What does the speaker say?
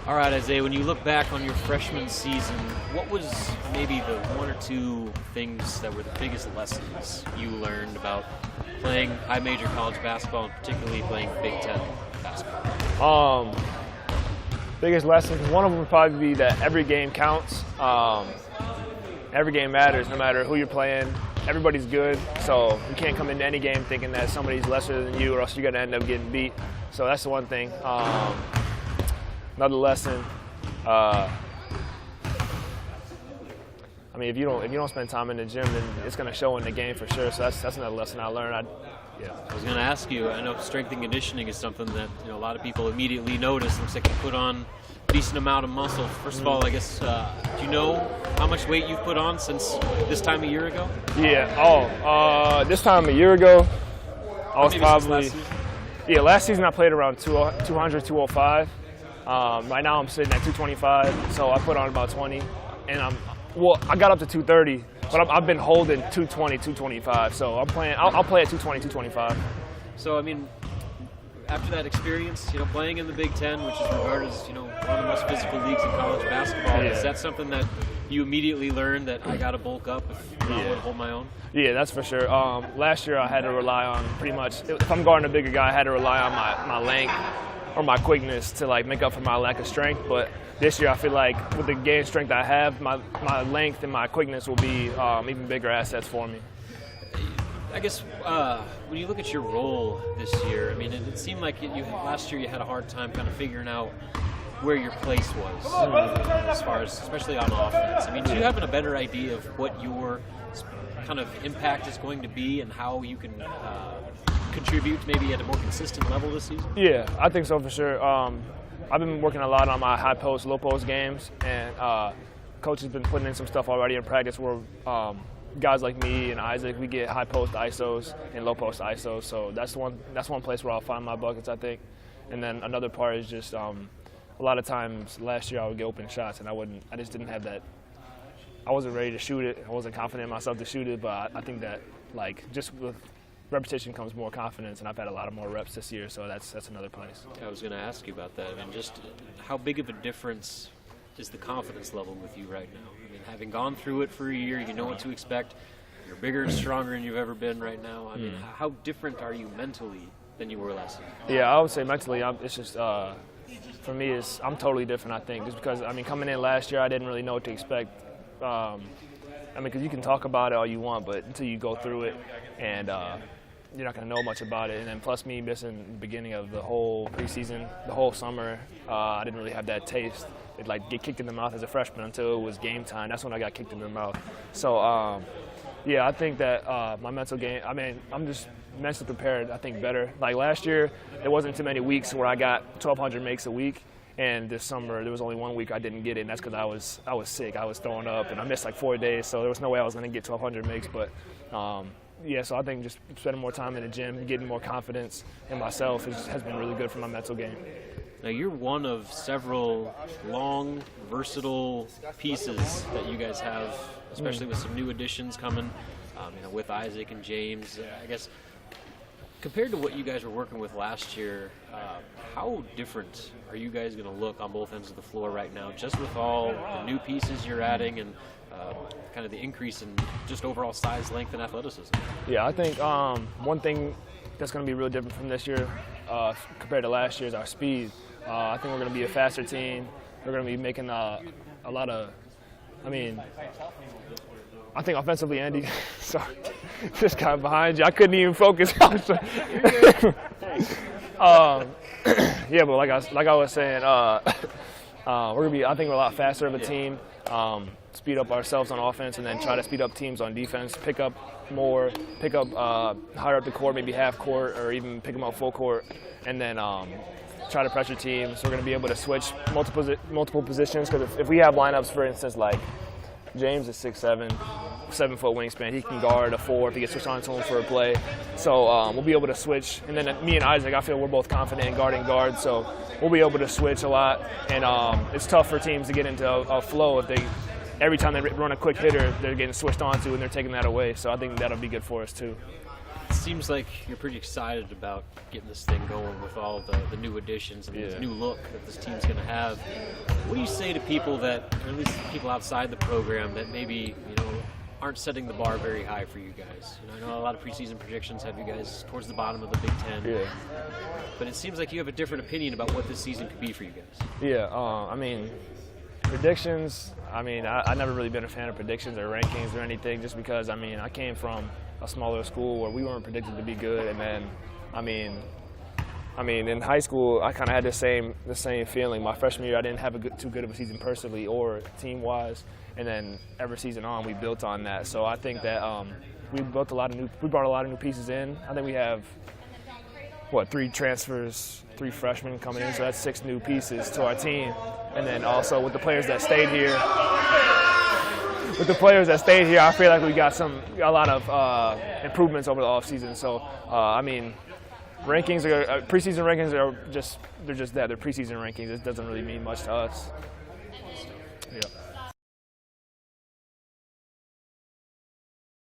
All right, Isaiah, when you look back on your freshman season, what was maybe the one or two things that were the biggest lessons you learned about playing high major college basketball and particularly playing Big Ten basketball? Biggest lessons, one of them would probably be that every game counts. Every game matters, no matter who you're playing. Everybody's good, so you can't come into any game thinking that somebody's lesser than you or else you're going to end up getting beat. So that's the one thing. Another lesson, I mean, if you don't spend time in the gym, then it's going to show in the game for sure. So that's another lesson I learned. I was going to ask you, I know strength and conditioning is something that a lot of people immediately notice. Looks like you put on a decent amount of muscle. First of all, I guess, do you know how much weight you've put on since this time a year ago? Yeah, this time a year ago, I was probably, last season I played around 200, 205. Right now I'm sitting at 225, so I put on about 20, and I got up to 230, but I've been holding 220, 225, so I'll play at 220, 225. So I mean, after that experience, playing in the Big Ten, which is regarded as one of the most physical leagues in college basketball, is that something that you immediately learned that I got to bulk up if I want to hold my own? Yeah, that's for sure. Last year I had to rely on pretty much, if I'm guarding a bigger guy, I had to rely on my length or my quickness to make up for my lack of strength. But this year I feel like with the game strength I have, my length and my quickness will be even bigger assets for me. I guess when you look at your role this year, I mean, it seemed like last year you had a hard time kind of figuring out where your place was as far as, especially on offense. I mean, do you have a better idea of what your kind of impact is going to be and how you can contribute maybe at a more consistent level this season? Yeah, I think so for sure. I've been working a lot on my high post, low post games, and coach has been putting in some stuff already in practice where guys like me and Isaac, we get high post ISOs and low post ISOs. So that's one place where I'll find my buckets, I think. And then another part is just a lot of times last year I would get open shots and I just didn't have that. I wasn't ready to shoot it. I wasn't confident in myself to shoot it, but I think that just with repetition comes more confidence, and I've had a lot of more reps this year, so that's another place. I was going to ask you about that. I mean, just how big of a difference is the confidence level with you right now? I mean, having gone through it for a year, you know what to expect. You're bigger and stronger than you've ever been right now. I mean, how different are you mentally than you were last year? Yeah, I would say mentally, it's just for me, I'm totally different. I think just because coming in last year, I didn't really know what to expect. Because you can talk about it all you want, but until you go through it, and you're not going to know much about it. And then plus me missing the beginning of the whole preseason, the whole summer, I didn't really have that taste. It get kicked in the mouth as a freshman until it was game time. That's when I got kicked in the mouth. So I think that my mental game, I'm just mentally prepared, I think, better. Like last year, there wasn't too many weeks where I got 1,200 makes a week. And this summer, there was only 1 week I didn't get it, and that's because I was sick. I was throwing up, and I missed 4 days, so there was no way I was going to get 1,200 makes. But so I think just spending more time in the gym, getting more confidence in myself has been really good for my mental game. Now you're one of several long, versatile pieces that you guys have, especially with some new additions coming, with Isaac and James. I guess compared to what you guys were working with last year, how different are you guys going to look on both ends of the floor right now, just with all the new pieces you're adding and kind of the increase in just overall size, length, and athleticism? Yeah, I think one thing that's going to be real different from this year compared to last year is our speed. I think we're going to be a faster team. We're going to be making a lot of, I think offensively, Andy, sorry, this guy behind you, I couldn't even focus. But like I was saying, we're going to be, I think, we're a lot faster of a team. Speed up ourselves on offense and then try to speed up teams on defense, pick up higher up the court, maybe half court, or even pick them up full court, and then try to pressure teams. We're going to be able to switch multiple positions, because if we have lineups, for instance, like James is 6'7", 7-foot wingspan. He can guard a 4 if he gets switched on to him for a play. So we'll be able to switch. And then me and Isaac, I feel we're both confident in guarding guards, so we'll be able to switch a lot. And it's tough for teams to get into a flow if every time they run a quick hitter, they're getting switched onto and they're taking that away. So I think that'll be good for us too. seems like you're pretty excited about getting this thing going with all the new additions and this new look that this team's going to have. What do you say to people that, or at least people outside the program, that maybe aren't setting the bar very high for you guys? I know a lot of preseason predictions have you guys towards the bottom of the Big Ten. Yeah. But it seems like you have a different opinion about what this season could be for you guys. Yeah. I mean, predictions. I mean, I never really been a fan of predictions or rankings or anything, just because I came from a smaller school where we weren't predicted to be good, and then I mean, in high school, I kind of had the same feeling. My freshman year, I didn't have too good of a season personally or team-wise, and then every season on, we built on that. So I think that we brought a lot of new pieces in. I think we have 3 transfers, 3 freshmen coming in, so that's 6 new pieces to our team. And then also with the players that stayed here, I feel like we got a lot of improvements over the offseason. So I mean, preseason rankings are just that. They're preseason rankings. It doesn't really mean much to us. Yeah.